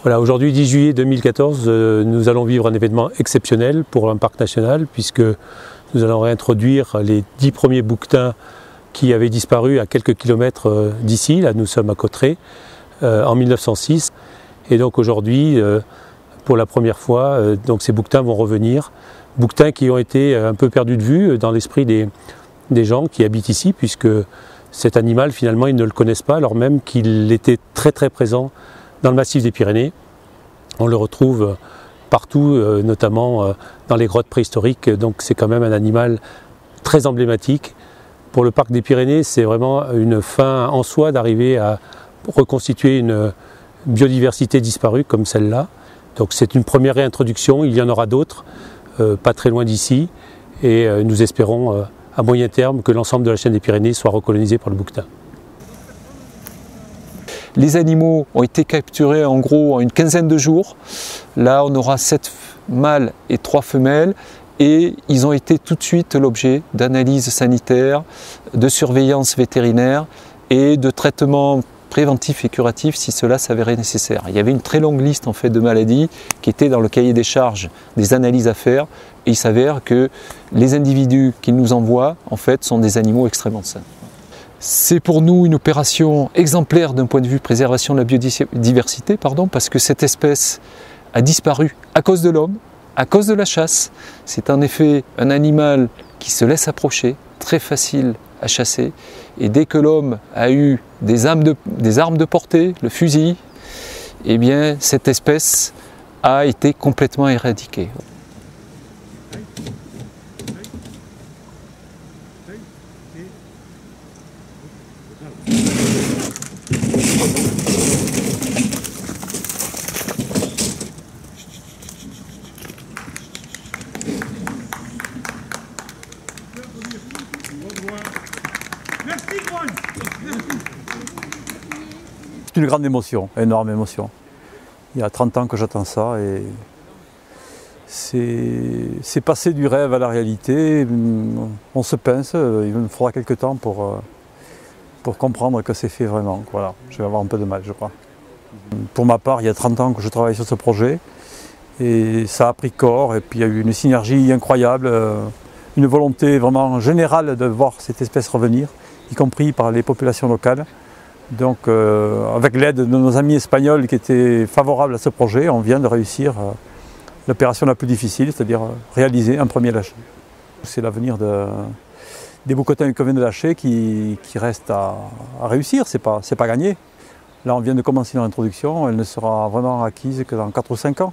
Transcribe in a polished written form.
Voilà, aujourd'hui 10 juillet 2014, nous allons vivre un événement exceptionnel pour un parc national puisque nous allons réintroduire les 10 premiers bouquetins qui avaient disparu à quelques kilomètres d'ici. Là nous sommes à Cauterets en 1906 et donc aujourd'hui pour la première fois donc ces bouquetins vont revenir. Bouquetins qui ont été un peu perdus de vue dans l'esprit des gens qui habitent ici puisque cet animal finalement ils ne le connaissent pas alors même qu'il était très présent dans le massif des Pyrénées. On le retrouve partout, notamment dans les grottes préhistoriques, donc c'est quand même un animal très emblématique. Pour le parc des Pyrénées, c'est vraiment une fin en soi d'arriver à reconstituer une biodiversité disparue comme celle-là. Donc c'est une première réintroduction, il y en aura d'autres, pas très loin d'ici, et nous espérons à moyen terme que l'ensemble de la chaîne des Pyrénées soit recolonisé par le bouquetin. Les animaux ont été capturés en gros en une quinzaine de jours. Là, on aura 7 mâles et 3 femelles et ils ont été tout de suite l'objet d'analyses sanitaires, de surveillance vétérinaire et de traitements préventifs et curatifs si cela s'avérait nécessaire. Il y avait une très longue liste en fait de maladies qui était dans le cahier des charges des analyses à faire et il s'avère que les individus qu'ils nous envoient en fait sont des animaux extrêmement sains. C'est pour nous une opération exemplaire d'un point de vue préservation de la biodiversité, parce que cette espèce a disparu à cause de l'homme, à cause de la chasse. C'est en effet un animal qui se laisse approcher, très facile à chasser. Et dès que l'homme a eu des armes de portée, le fusil, eh bien cette espèce a été complètement éradiquée. C'est une grande émotion, énorme émotion. Il y a 30 ans que j'attends ça et c'est passé du rêve à la réalité. On se pince, il me faudra quelques temps pour comprendre que c'est fait vraiment. Voilà, je vais avoir un peu de mal, je crois. Pour ma part, il y a 30 ans que je travaille sur ce projet et ça a pris corps et puis il y a eu une synergie incroyable, une volonté vraiment générale de voir cette espèce revenir, y compris par les populations locales. Donc avec l'aide de nos amis espagnols qui étaient favorables à ce projet, on vient de réussir l'opération la plus difficile, c'est-à-dire réaliser un premier lâcher. C'est l'avenir des bouquetins qu'on vient de lâcher qui reste à réussir, c'est pas gagné. Là on vient de commencer l'introduction, elle ne sera vraiment acquise que dans 4 ou 5 ans.